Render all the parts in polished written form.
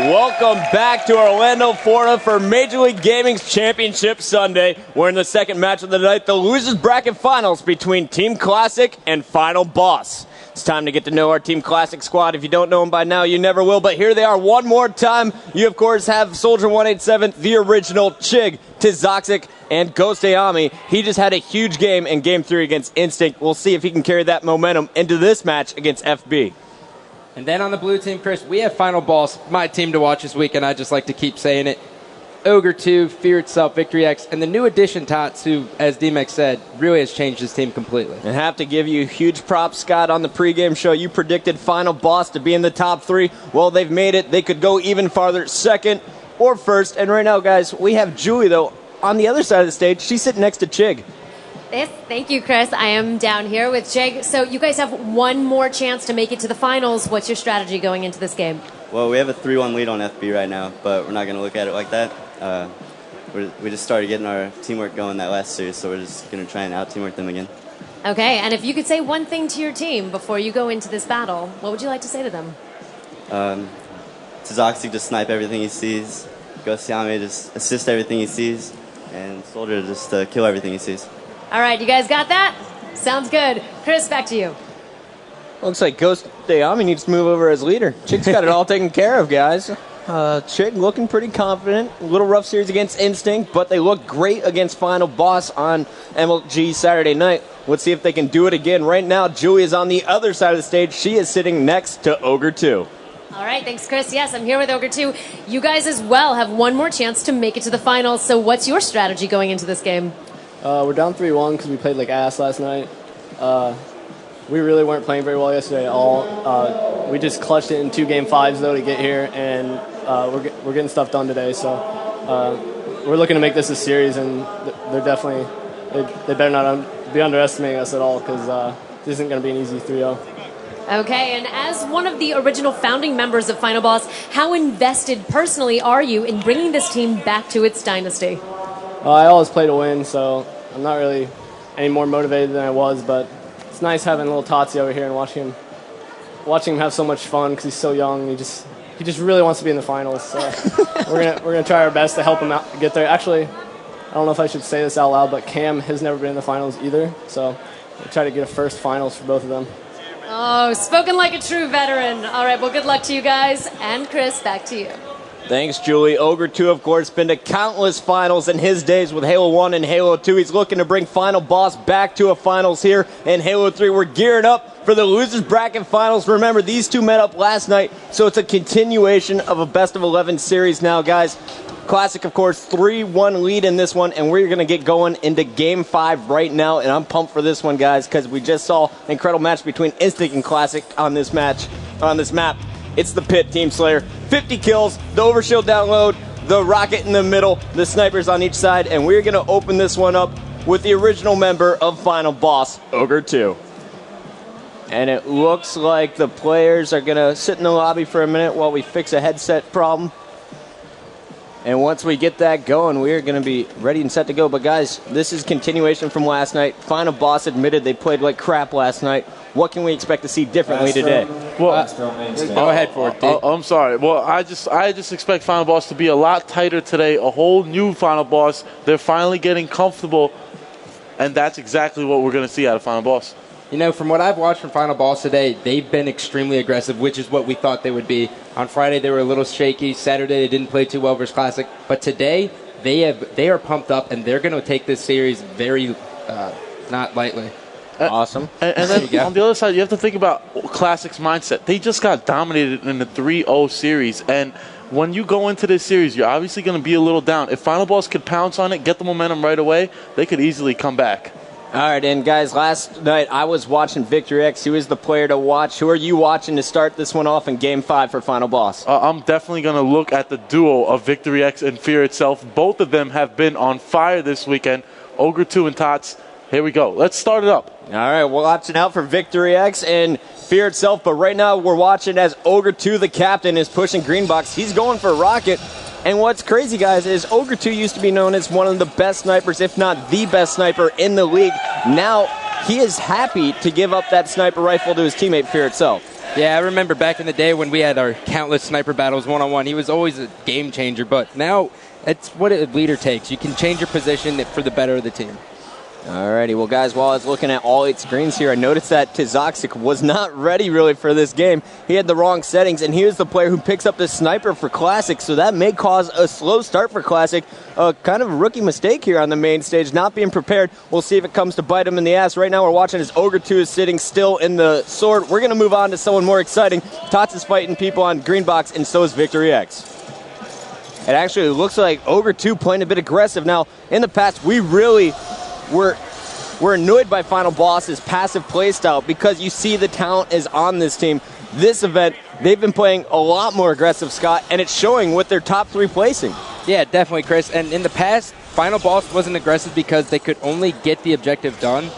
Welcome back to Orlando, Florida for Major League Gaming's Championship Sunday. We're in the second match of the night, the losers bracket finals between Team Classic and Final Boss. It's time to get to know our Team Classic squad. If you don't know them by now, you never will, but here they are one more time. You, of course, have Soldier 187, the original, Chig, Tizoxic, and Ghost Ayami. He just had a huge game in Game 3 against Instinct. We'll see if he can carry that momentum into this match against FB. And then on the blue team, Chris, we have Final Boss, my team to watch this week, and I just like to keep saying it. Ogre 2, Fear Itself, Victory X, and the new addition, Tots, who, as D-Mex said, really has changed his team completely. And have to give you huge props, Scott, on the pregame show. You predicted Final Boss to be in the top 3. Well, they've made it. They could go even farther, second or first. And right now, guys, we have Julie, though, on the other side of the stage. She's sitting next to Chig. Yes, thank you, Chris. I am down here with Chig. So you guys have one more chance to make it to the finals. What's your strategy going into this game? Well, we have a 3-1 lead on FB right now, but we're not going to look at it like that. We just started getting our teamwork going that last series, so we're just going to try and out-teamwork them again. Okay, and if you could say one thing to your team before you go into this battle, what would you like to say to them? Tizoxic just snipe everything he sees. Ghost Yame just assist everything he sees. And Soldier just kill everything he sees. All right, you guys got that? Sounds good. Chris, back to you. Looks like Ghost Ayami needs to move over as leader. Chig's got it all taken care of, guys. Chig looking pretty confident. A little rough series against Instinct, but they look great against Final Boss on MLG Saturday night. Let's see if they can do it again. Right now, Julie is on the other side of the stage. She is sitting next to Ogre 2. All right, thanks, Chris. Yes, I'm here with Ogre 2. You guys as well have one more chance to make it to the finals. So what's your strategy going into this game? We're down 3-1 because we played like ass last night. We really weren't playing very well yesterday at all. We just clutched it in 2 Game 5s, though, to get here, and we're getting stuff done today. So we're looking to make this a series, and they're definitely they better not be underestimating us at all, because this isn't going to be an easy 3-0. Okay, and as one of the original founding members of Final Boss, how invested personally are you in bringing this team back to its dynasty? I always play to win, so I'm not really any more motivated than I was, but it's nice having little Totsi over here and watching him have so much fun because he's so young. He just really wants to be in the finals. So we're gonna try our best to help him out get there. Actually, I don't know if I should say this out loud, but Cam has never been in the finals either, so we'll try to get a first finals for both of them. Oh, spoken like a true veteran. All right, well, good luck to you guys. And Chris, back to you. Thanks, Julie. Ogre 2, of course, been to countless finals in his days with Halo 1 and Halo 2. He's looking to bring Final Boss back to a finals here in Halo 3. We're gearing up for the losers bracket finals. Remember, these two met up last night, so it's a continuation of a best-of-11 series now, guys. Classic, of course, 3-1 lead in this one, and we're going to get going into Game 5 right now, and I'm pumped for this one, guys, because we just saw an incredible match between Instinct and Classic on this map. It's the Pit Team Slayer. 50 kills, the Overshield download, the rocket in the middle, the snipers on each side, and we're going to open this one up with the original member of Final Boss, Ogre 2. And it looks like the players are going to sit in the lobby for a minute while we fix a headset problem. And once we get that going, we're going to be ready and set to go. But guys, this is continuation from last night. Final Boss admitted they played like crap last night. What can we expect to see differently today? Well, go ahead for it, Dave. I'm sorry. Well, I just expect Final Boss to be a lot tighter today. A whole new Final Boss. They're finally getting comfortable, and that's exactly what we're going to see out of Final Boss. You know, from what I've watched from Final Boss today, they've been extremely aggressive, which is what we thought they would be. On Friday, they were a little shaky. Saturday, they didn't play too well versus Classic. But today, they are pumped up, and they're going to take this series very not lightly. Awesome. And then on the other side, you have to think about Classic's mindset. They just got dominated in the 3-0 series, and when you go into this series, you're obviously going to be a little down. If Final Boss could pounce on it, get the momentum right away, they could easily come back. All right, and guys, last night I was watching Victory X. Who is the player to watch? Who are you watching to start this one off in Game 5 for Final Boss? I'm definitely going to look at the duo of Victory X and Fear Itself. Both of them have been on fire this weekend. Ogre 2 and Tots, here we go. Let's start it up. All right, we're watching out for Victory X and Fear Itself, but right now we're watching as Ogre 2, the captain, is pushing Green Box. He's going for Rocket. And what's crazy, guys, is Ogre 2 used to be known as one of the best snipers, if not the best sniper in the league. Now he is happy to give up that sniper rifle to his teammate Fear Itself. Yeah, I remember back in the day when we had our countless sniper battles one-on-one. He was always a game changer, but now it's what a leader takes. You can change your position for the better of the team. Alrighty, well guys, while I was looking at all 8 screens here, I noticed that Tizoxic was not ready really for this game. He had the wrong settings, and here's the player who picks up the sniper for Classic, so that may cause a slow start for Classic. Kind of a rookie mistake here on the main stage, not being prepared. We'll see if it comes to bite him in the ass. Right now we're watching as Ogre 2 is sitting still in the sword. We're going to move on to someone more exciting. Tots is fighting people on green box, and so is Victory X. It actually looks like Ogre 2 playing a bit aggressive. Now, in the past, we really we're annoyed by Final Boss's passive playstyle because you see the talent is on this team. This event, they've been playing a lot more aggressive, Scott, and it's showing with their top 3 placing. Yeah, definitely, Chris. And in the past, Final Boss wasn't aggressive because they could only get the objective done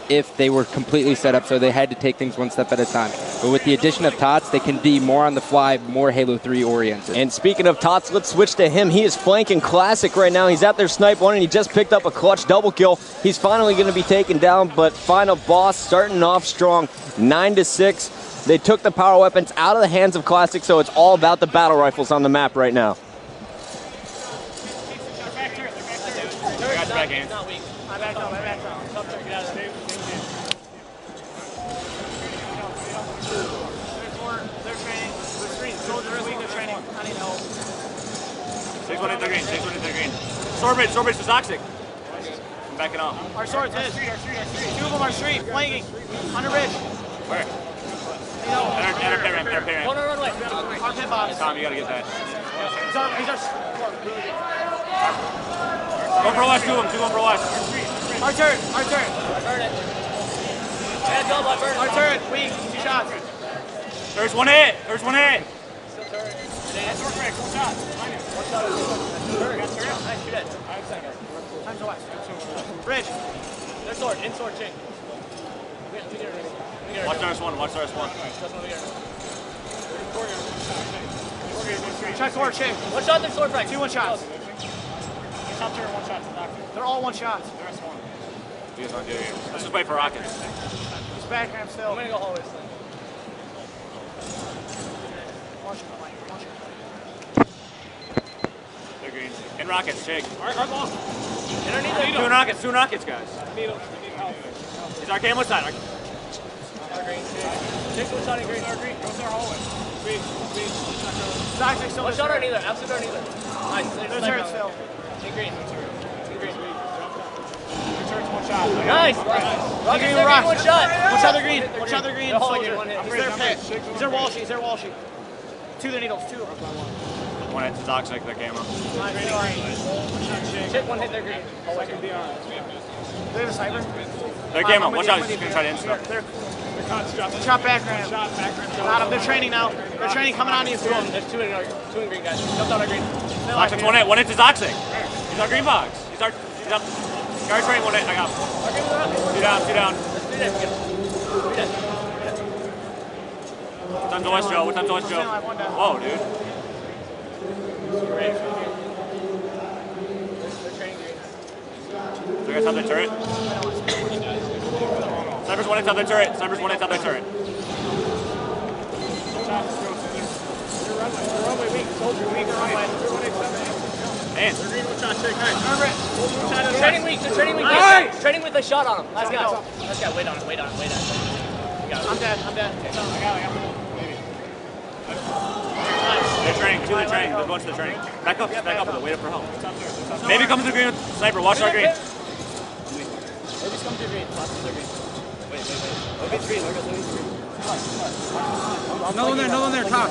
if they were completely set up, so they had to take things one step at a time. But with the addition of Tots, they can be more on the fly, more Halo 3 oriented. And speaking of Tots, let's switch to him. He is flanking Classic right now. He's out there snipe one, and he just picked up a clutch double kill. He's finally going to be taken down, but Final Boss starting off strong, 9-6. They took the power weapons out of the hands of Classic, so it's all about the battle rifles on the map right now. Sword bridge to Toxic. I'm backing off. Our swords is. 2 of them are street, flanking. On the bridge. Where? Enter pit ramp. No, wait. Our pit box. Tom, you gotta get that. He's our Go for west, 2 of them for west. Our turret. Our turret, weak, 2 shots. There's one hit. Still turret. One shot. Time to west. Bridge. Their sword. In sword chain. Watch RS1. Check sword chain. One shot, their sword frag. 2 1-shots. Top turret, 1 shot. They're all 1 shots. Let's just wait for rockets. He's back ramp still. I'm gonna go hallways. They're green. And rockets, Jake. Our ball. Two rockets, guys. He's our camo side. Jake's 1 shot in green. Green. Goes to our hallway. Green. 1 shot or neither. Absolute or neither. Nice. There's turret still. In green. Turret's 1 shot. Nice. Rockets, 1 shot. 1 shot, they're green. 1 shot, they're green. Soldier. He's their pit. He's their Walshy. 2 their needles. 2 of them. 1 hit to Toxic, their camo. Chip 1 hit, they're green. They have a sniper. Their camo. 1 shot, he's gonna try to insta. They're shot back ramp. Got him. They're training now. They're training coming on these 2 of them. There's 2 in green, guys. Jumped on our green. Toxic's 1 hit. 1 hit to Toxic. He's our green box. He's up. Guard training 1 hit. I got him. 2 down. What time's the West, Joe? Whoa, dude. So you guys have the turret? Sniper's 1 hit top the turret. Man. Training weak. Training with a shot on him. Last guy. Wait on it. I'm dead. I got him. They're training. They're going to the training. Back up. Wait up for help. Maybe come to the green with sniper. Watch our green. Maybe come to green. Wait. Ogre's green. No one there, top.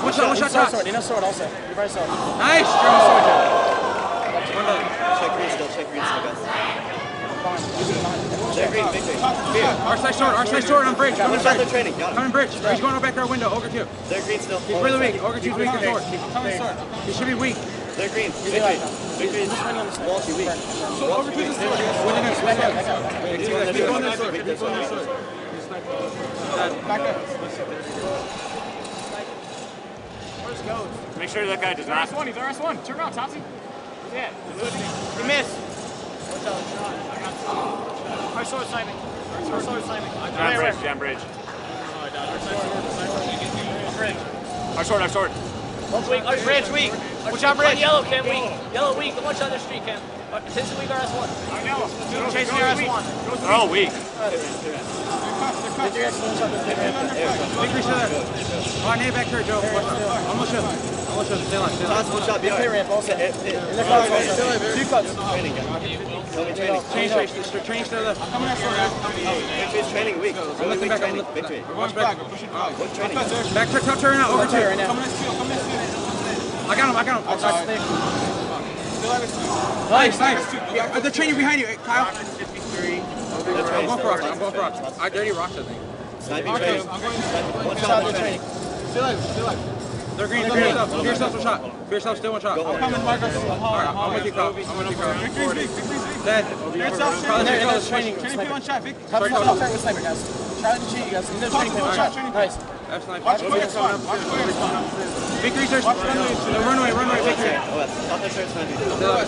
One shot, top. Need a sword also. You're by sword. Nice. Check green still, guys. Check green, big. Our side sword on bridge. One shot, they're training. Got him. Coming bridge. He's going back to our window. Ogre 2. They're green still. He's really weak. Ogre 2's weak on sword. Coming sword. He should be weak. They're green. Big green. Walshy weak. Ogre 2's still weak. Back up. Where's Goat? Make sure that guy does not. He's RS1. Turn around, Topsy. Yeah. He missed. Our sword sniping. Jam bridge. Our sword. Weak. Branch weak. Watch out, Branch. Yellow, Cam, weak. Yellow, weak. The one shot on the street, Cam. Chase the weak RS1. Chasing the RS1. They're all weak. Victory still there. All right, name back here, Joe. Almost shoot. Stay alive. One shot behind. Pay ramp also. Two cuts. Training still there. I'm coming at Victory's training week. I'm looking back. Victory. Watch back. What training? Back to top turn now. Over two. Right now. I got him. Nice. Yeah, they're training behind you, Kyle. I'm going for rocks. I dirty rocks, I think. Sniping training. One Shot training. Still alive. They're green. Fear yourself, one shot. Fear yourself, still one shot. I'm coming, Marcus. Alright, I'm with you, Kyle. Victory's dead. Training one shot, Vic. Sorry, with sniper, guys. Try to cheat, you guys. No training one shot. Nice. That's nice. Watch Victory starts. No, runway, Victory. Top that turret sniping.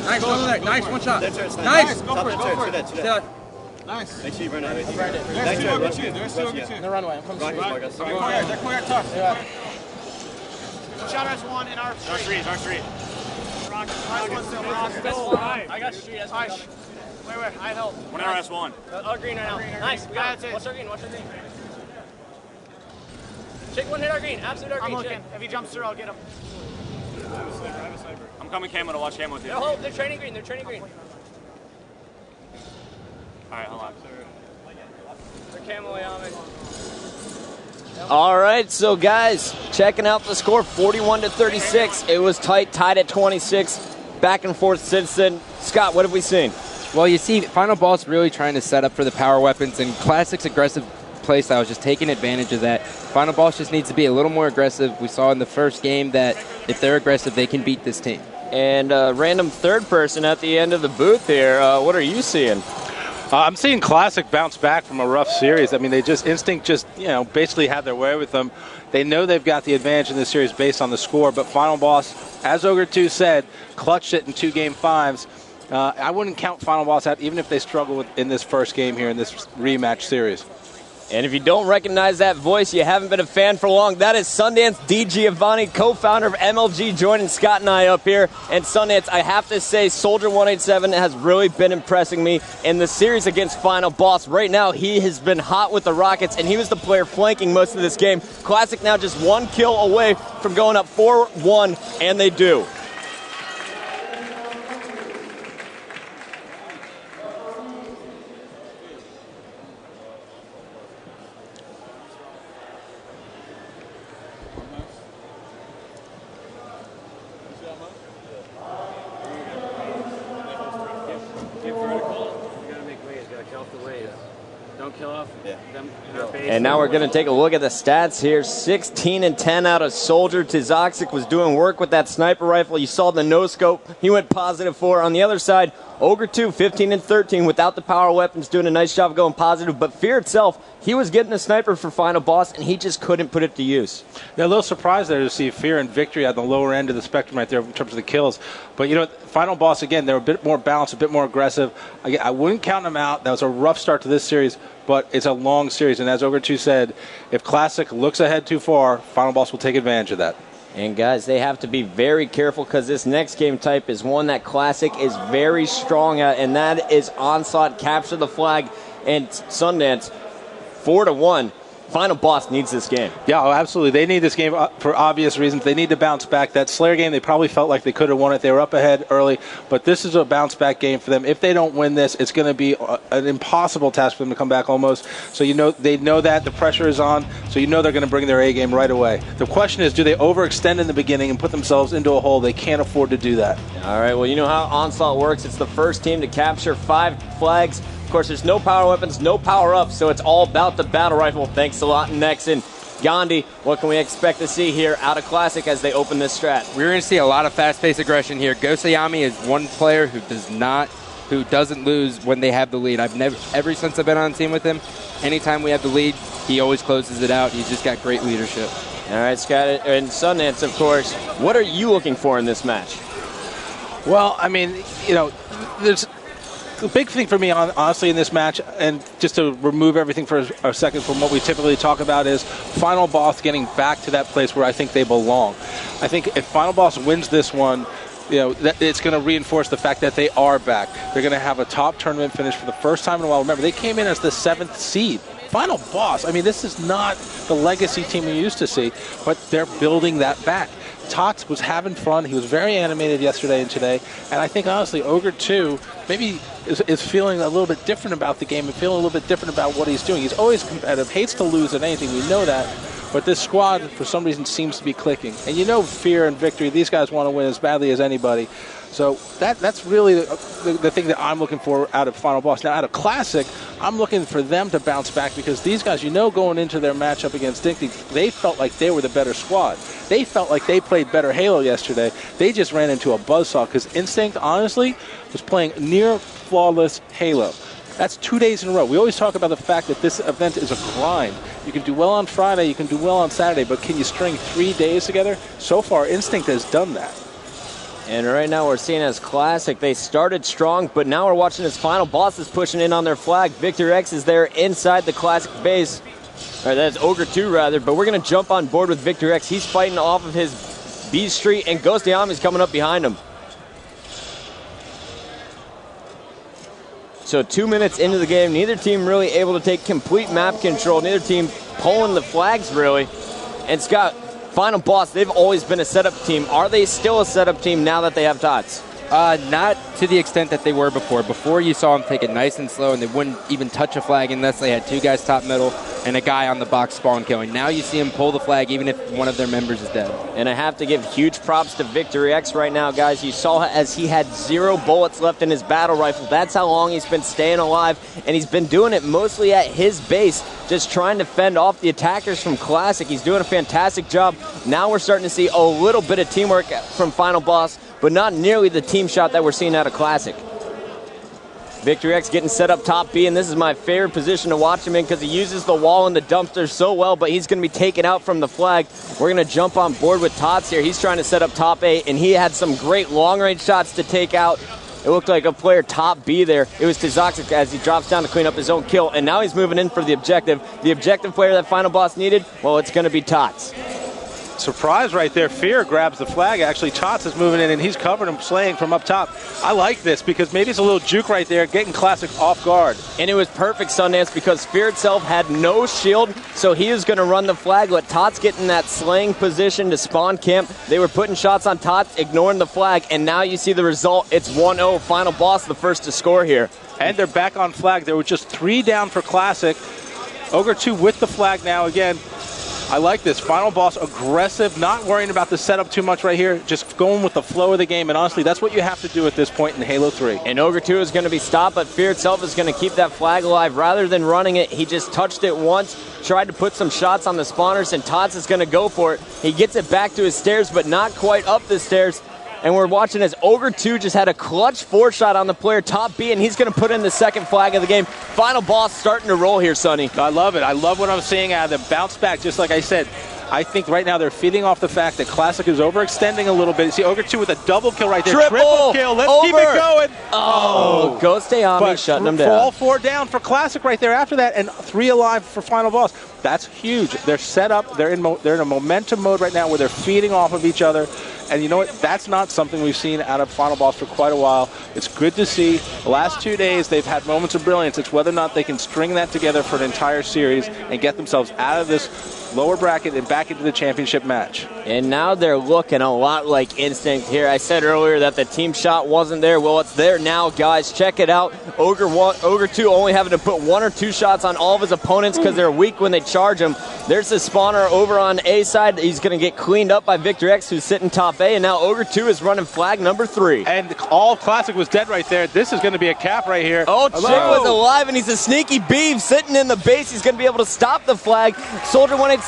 Nice, go there. Nice, one shot. That turret sniping. Nice. Top that turret. Two dead. Nice. Make sure you burn it. There's two. In the runway. I'm coming Rockets, straight. Marcus. They're clear tough. Yeah. Shot RS1 in our street. Our street. RS1 still. I got street. That's fine. Wait. I help. One RS1. All green right now. Nice. We got it. Watch our green. Check one hit our green. Absolute our green. I'm looking. If he jumps through, I'll get him. I'm coming camo to watch camo with you. They're training green. Alright, hold on. They're camo on me. All right, so guys, checking out the score, 41-36. It was tied at 26. Back and forth since then. Scott, what have we seen? Well, you see, Final Boss really trying to set up for the power weapons, and Classic's aggressive play style is just taking advantage of that. Final Boss just needs to be a little more aggressive. We saw in the first game that if they're aggressive, they can beat this team. And random third person at the end of the booth here. What are you seeing? I'm seeing Classic bounce back from a rough series. I mean, Instinct basically had their way with them. They know they've got the advantage in this series based on the score, but Final Boss, as Ogre 2 said, clutched it in 2 Game 5s. I wouldn't count Final Boss out even if they struggle in this first game here in this rematch series. And if you don't recognize that voice, you haven't been a fan for long. That is Sundance D. Giovanni, co-founder of MLG, joining Scott and I up here. And Sundance, I have to say, Soldier 187 has really been impressing me in the series against Final Boss. Right now, he has been hot with the Rockets, and he was the player flanking most of this game. Classic now just 1 kill away from going up 4-1, and they do. And now we're going to take a look at the stats here. 16-10 out of Soldier. Tizoxic was doing work with that sniper rifle. You saw the no-scope. He went +4. On the other side, Ogre 2, 15-13 without the power weapons, doing a nice job of going positive. But Fear itself, he was getting a sniper for Final Boss, and he just couldn't put it to use. Yeah, a little surprised there to see Fear and Victory at the lower end of the spectrum right there in terms of the kills. But, Final Boss, again, they're a bit more balanced, a bit more aggressive. I wouldn't count them out. That was a rough start to this series, but it's a long series. And as Ogre 2 said, if Classic looks ahead too far, Final Boss will take advantage of that. And guys, they have to be very careful because this next game type is one that Classic is very strong at, and that is Onslaught, Capture the Flag, and Sundance. 4-1. Final Boss needs this game. Yeah, absolutely. They need this game for obvious reasons. They need to bounce back. That Slayer game, they probably felt like they could have won it. They were up ahead early, but this is a bounce-back game for them. If they don't win this, it's going to be an impossible task for them to come back almost. So they know that. The pressure is on, so they're going to bring their A game right away. The question is, do they overextend in the beginning and put themselves into a hole? They can't afford to do that. All right, well, you know how Onslaught works. It's the first team to capture 5 flags. Of course, there's no power weapons, no power-ups, so it's all about the battle rifle. Thanks a lot, Nexon. Gandhi, what can we expect to see here out of Classic as they open this strat? We're going to see a lot of fast-paced aggression here. Gosayami is one player who doesn't lose when they have the lead. Ever since I've been on the team with him, anytime we have the lead, he always closes it out. He's just got great leadership. All right, Scott, and Sundance, of course. What are you looking for in this match? Well, I mean, the big thing for me, honestly, in this match, and just to remove everything for a second from what we typically talk about, is Final Boss getting back to that place where I think they belong. I think if Final Boss wins this one, it's going to reinforce the fact that they are back. They're going to have a top tournament finish for the first time in a while. Remember, they came in as the 7th seed. Final Boss, I mean, this is not the legacy team we used to see, but they're building that back. Tots was having fun. He was very animated yesterday and today. And I think, honestly, Ogre 2 maybe is feeling a little bit different about the game and feeling a little bit different about what he's doing. He's always competitive, hates to lose at anything. We know that. But this squad, for some reason, seems to be clicking. And Fear and Victory, these guys want to win as badly as anybody. So that's really the thing that I'm looking for out of Final Boss. Now, out of Classic, I'm looking for them to bounce back because these guys, going into their matchup against Instinct, they felt like they were the better squad. They felt like they played better Halo yesterday. They just ran into a buzzsaw because Instinct, honestly, was playing near flawless Halo. That's 2 days in a row. We always talk about the fact that this event is a grind. You can do well on Friday, you can do well on Saturday, but can you string 3 days together? So far, Instinct has done that. And right now we're seeing as Classic. They started strong, but now we're watching as Final Boss is pushing in on their flag. Victor X is there inside the Classic base. Or that's Ogre 2, rather. But we're going to jump on board with Victor X. He's fighting off of his B Street, and Ghost Yami's coming up behind him. So 2 minutes into the game, neither team really able to take complete map control. Neither team pulling the flags, really. And Scott, Final Boss, they've always been a setup team. Are they still a setup team now that they have Tots? Not to the extent that they were before. Before, you saw them take it nice and slow, and they wouldn't even touch a flag unless they had 2 guys top middle and a guy on the box spawn killing. Now you see them pull the flag even if one of their members is dead. And I have to give huge props to Victory X right now, guys. You saw as he had 0 bullets left in his battle rifle. That's how long he's been staying alive, and he's been doing it mostly at his base, just trying to fend off the attackers from Classic. He's doing a fantastic job. Now we're starting to see a little bit of teamwork from Final Boss, but not nearly the team shot that we're seeing out of Classic. Victory X getting set up top B, and this is my favorite position to watch him in because he uses the wall and the dumpster so well, but he's going to be taken out from the flag. We're going to jump on board with Tots here. He's trying to set up top A, and he had some great long-range shots to take out. It looked like a player top B there. It was Tizoxic as he drops down to clean up his own kill, and now he's moving in for the objective. The objective player that Final Boss needed, well, it's going to be Tots. Surprise right there. Fear grabs the flag. Actually, Tots is moving in, and he's covering him, slaying from up top. I like this because maybe it's a little juke right there, getting Classic off guard. And it was perfect, Sundance, because Fear itself had no shield, so he is going to run the flag, let Tots get in that slaying position to spawn camp. They were putting shots on Tots, ignoring the flag, and now you see the result. It's 1-0. Final Boss, the first to score here. And they're back on flag. There were just 3 down for Classic. Ogre 2 with the flag now again. I like this. Final Boss aggressive, not worrying about the setup too much right here, just going with the flow of the game. And honestly, that's what you have to do at this point in Halo 3. And Ogre 2 is going to be stopped, but Fear itself is going to keep that flag alive. Rather than running it, he just touched it once, tried to put some shots on the spawners, and Tots is going to go for it. He gets it back to his stairs, but not quite up the stairs. And we're watching as Ogre 2 just had a clutch 4-shot on the player top B, and he's going to put in the second flag of the game. Final Boss starting to roll here, Sonny. I love it. I love what I'm seeing out of them. Bounce back, just like I said. I think right now they're feeding off the fact that Classic is overextending a little bit. See, Ogre 2 with a double kill right there. Triple kill. Let's keep it going. Oh, Ghost Ayami shutting them down. All 4 down for Classic right there after that, and 3 alive for Final Boss. That's huge. They're set up. They're in a momentum mode right now where they're feeding off of each other. And you know what? That's not something we've seen out of Final Boss for quite a while. It's good to see. The last 2 days, they've had moments of brilliance. It's whether or not they can string that together for an entire series and get themselves out of this lower bracket and back into the championship match. And now they're looking a lot like Instinct here. I said earlier that the team shot wasn't there. Well, it's there now, guys. Check it out. Ogre 2 only having to put 1 or 2 shots on all of his opponents because they're weak when they charge him. There's the spawner over on A side. He's going to get cleaned up by Victor X, who's sitting top A, and now Ogre 2 is running flag number 3. And all Classic was dead right there. This is going to be a cap right here. Oh, Chick was alive, and he's a sneaky beef sitting in the base. He's going to be able to stop the flag. Soldier 187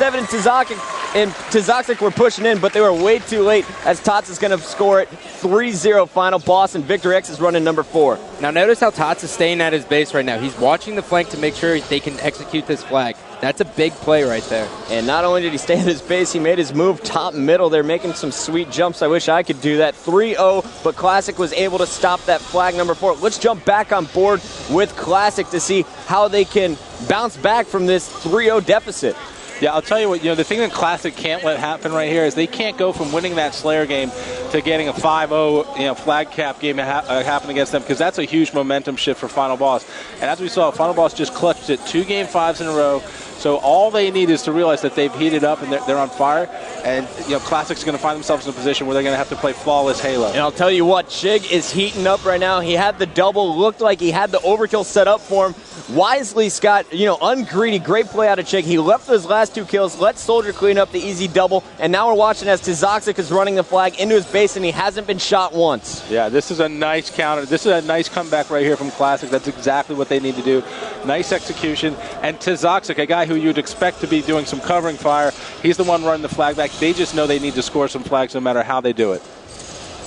and Tizoxic were pushing in, but they were way too late as Tots is going to score it 3-0 Final Boss, and Victor X is running number 4. Now notice how Tots is staying at his base right now. He's watching the flank to make sure they can execute this flag. That's a big play right there. And not only did he stay in his base, he made his move top middle. They're making some sweet jumps. I wish I could do that. 3-0, but Classic was able to stop that flag number 4. Let's jump back on board with Classic to see how they can bounce back from this 3-0 deficit. Yeah, I'll tell you what, the thing that Classic can't let happen right here is they can't go from winning that Slayer game to getting a 5-0, flag cap game happen against them, because that's a huge momentum shift for Final Boss. And as we saw, Final Boss just clutched it 2 game 5s in a row. So all they need is to realize that they've heated up and they're on fire. And, Classic's going to find themselves in a position where they're going to have to play flawless Halo. And I'll tell you what, Chig is heating up right now. He had the double, looked like he had the overkill set up for him. Wisely, Scott, ungreedy, great play out of Chig. He left those last 2 kills, let Soldier clean up the easy double, and now we're watching as Tizoxic is running the flag into his base, and he hasn't been shot once. Yeah, this is a nice counter. This is a nice comeback right here from Classic. That's exactly what they need to do. Nice execution. And Tizoxic, a guy who you'd expect to be doing some covering fire, he's the one running the flag back. They just know they need to score some flags no matter how they do it.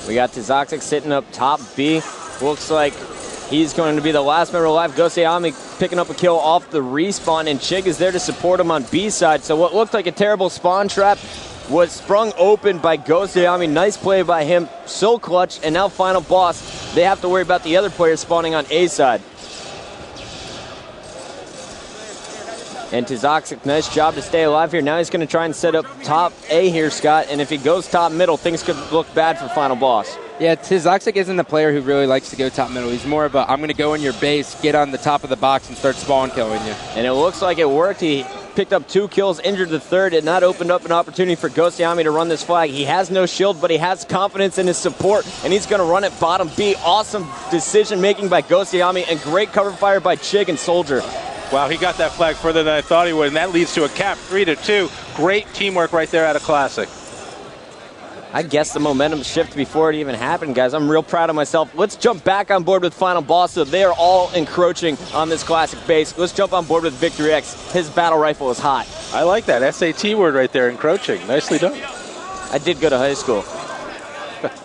We got Tizoxic sitting up top B. Looks like he's going to be the last member alive. Goseyami picking up a kill off the respawn, and Chig is there to support him on B side. So what looked like a terrible spawn trap was sprung open by Goseyami. Nice play by him. So clutch. And now Final Boss, they have to worry about the other players spawning on A side. And Tizoxic, nice job to stay alive here. Now he's going to try and set up top A here, Scott. And if he goes top middle, things could look bad for Final Boss. Yeah, Tizoxic isn't the player who really likes to go top middle. He's more of a, I'm going to go in your base, get on the top of the box, and start spawn killing you. And it looks like it worked. He picked up 2 kills, injured the 3rd. It not opened up an opportunity for Goseyami to run this flag. He has no shield, but he has confidence in his support, and he's going to run it bottom B. Awesome decision-making by Goseyami, and great cover fire by Chig and Soldier. Wow, he got that flag further than I thought he would, and that leads to a cap 3-2. Great teamwork right there out of Classic. I guess the momentum shift before it even happened, guys. I'm real proud of myself. Let's jump back on board with Final Boss. So they are all encroaching on this Classic base. Let's jump on board with Victory X. His battle rifle is hot. I like that SAT word right there, encroaching. Nicely done. I did go to high school.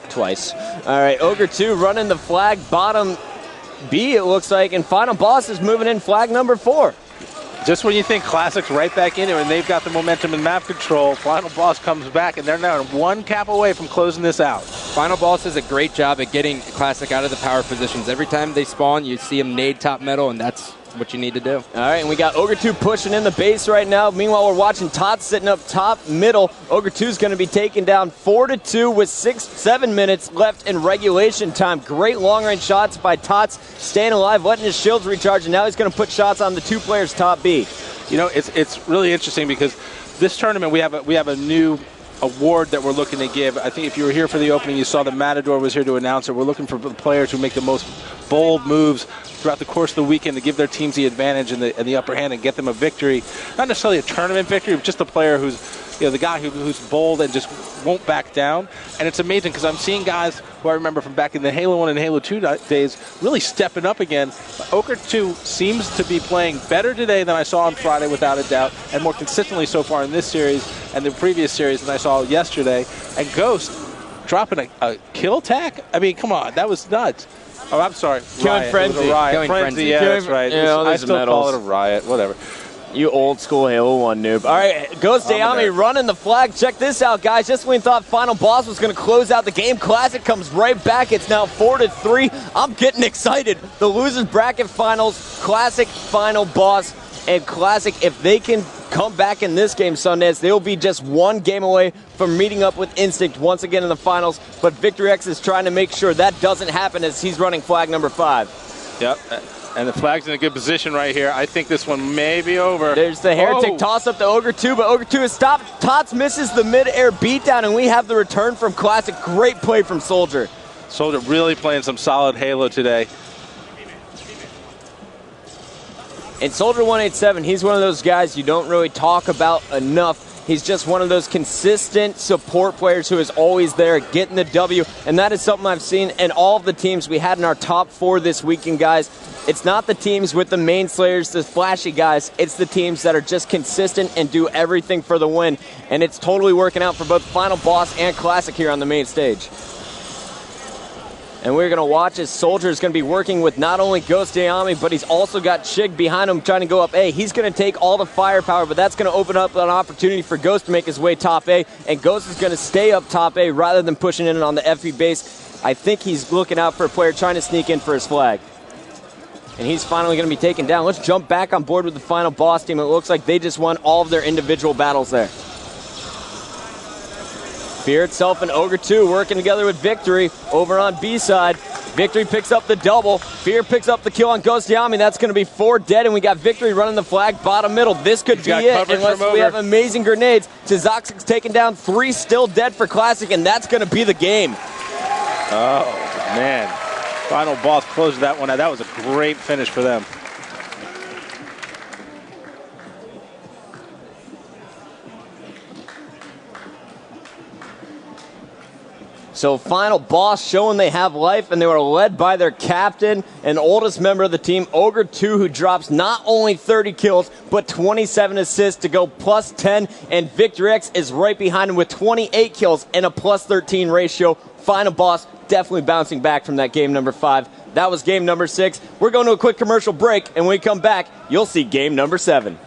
Twice. All right, Ogre 2 running the flag bottom B, it looks like, and Final Boss is moving in flag number 4. Just when you think Classic's right back in it and they've got the momentum and map control, Final Boss comes back, and they're now 1 cap away from closing this out. Final Boss does a great job at getting Classic out of the power positions. Every time they spawn, you see them nade top middle, and that's what you need to do. All right, and we got Ogre 2 pushing in the base right now. Meanwhile, we're watching Tots sitting up top middle. Ogre 2 is going to be taken down 4-2 with 7 minutes left in regulation time. Great long-range shots by Tots, staying alive, letting his shields recharge, and now he's going to put shots on the 2 players top B. It's really interesting because this tournament we have a new award that we're looking to give. I think if you were here for the opening, you saw the Matador was here to announce it. We're looking for the players who make the most bold moves throughout the course of the weekend to give their teams the advantage and the upper hand and get them a victory. Not necessarily a tournament victory, but just a player who's, the guy who's bold and just won't back down. And it's amazing because I'm seeing guys who I remember from back in the Halo 1 and Halo 2 days really stepping up again. But Ogre 2 seems to be playing better today than I saw on Friday, without a doubt, and more consistently so far in this series and the previous series than I saw yesterday. And Ghost dropping a kill tack? I mean, come on, that was nuts. Oh, I'm sorry. Killing Frenzy. Frenzy, yeah, that's right. I still call it a riot, whatever. You old school Halo 1 noob. All right, Goseyami running the flag. Check this out, guys. Just when we thought Final Boss was going to close out the game, Classic comes right back. It's now 4-3. I'm getting excited. The losers bracket finals, Classic, Final Boss, and Classic. If they can come back in this game, Sundance, they'll be just 1 game away from meeting up with Instinct once again in the finals. But Victory X is trying to make sure that doesn't happen as he's running flag number 5. Yep. And the flag's in a good position right here. I think this one may be over. There's the Heretic toss up to Ogre 2, but Ogre 2 is stopped. Tots misses the mid-air beatdown, and we have the return from Classic. Great play from Soldier. Soldier really playing some solid Halo today. And Soldier 187, he's one of those guys you don't really talk about enough. He's just one of those consistent support players who is always there getting the W, and that is something I've seen in all of the teams we had in our top 4 this weekend, guys. It's not the teams with the main slayers, the flashy guys. It's the teams that are just consistent and do everything for the win, and it's totally working out for both Final Boss and Classic here on the main stage. And we're going to watch as Soldier is going to be working with not only Ghost Ayami, but he's also got Chig behind him trying to go up A. He's going to take all the firepower, but that's going to open up an opportunity for Ghost to make his way top A. And Ghost is going to stay up top A rather than pushing in on the FB base. I think he's looking out for a player trying to sneak in for his flag. And he's finally going to be taken down. Let's jump back on board with the final boss team. It looks like they just won all of their individual battles there. Fear itself and Ogre 2 working together with Victory over on B side. Victory picks up the double. Fear picks up the kill on Ghost Yami. That's going to be 4 dead, and we got Victory running the flag bottom middle. This could be it unless we have amazing grenades. Tizoxic's taken down 3 still dead for Classic, and that's going to be the game. Oh, man. Final boss closed that one out. That was a great finish for them. So final boss showing they have life, and they were led by their captain and oldest member of the team, Ogre 2, who drops not only 30 kills, but 27 assists to go plus 10, and Victory X is right behind him with 28 kills and a plus 13 ratio. Final boss definitely bouncing back from that game number 5. That was game number 6. We're going to a quick commercial break, and when we come back, you'll see game number 7.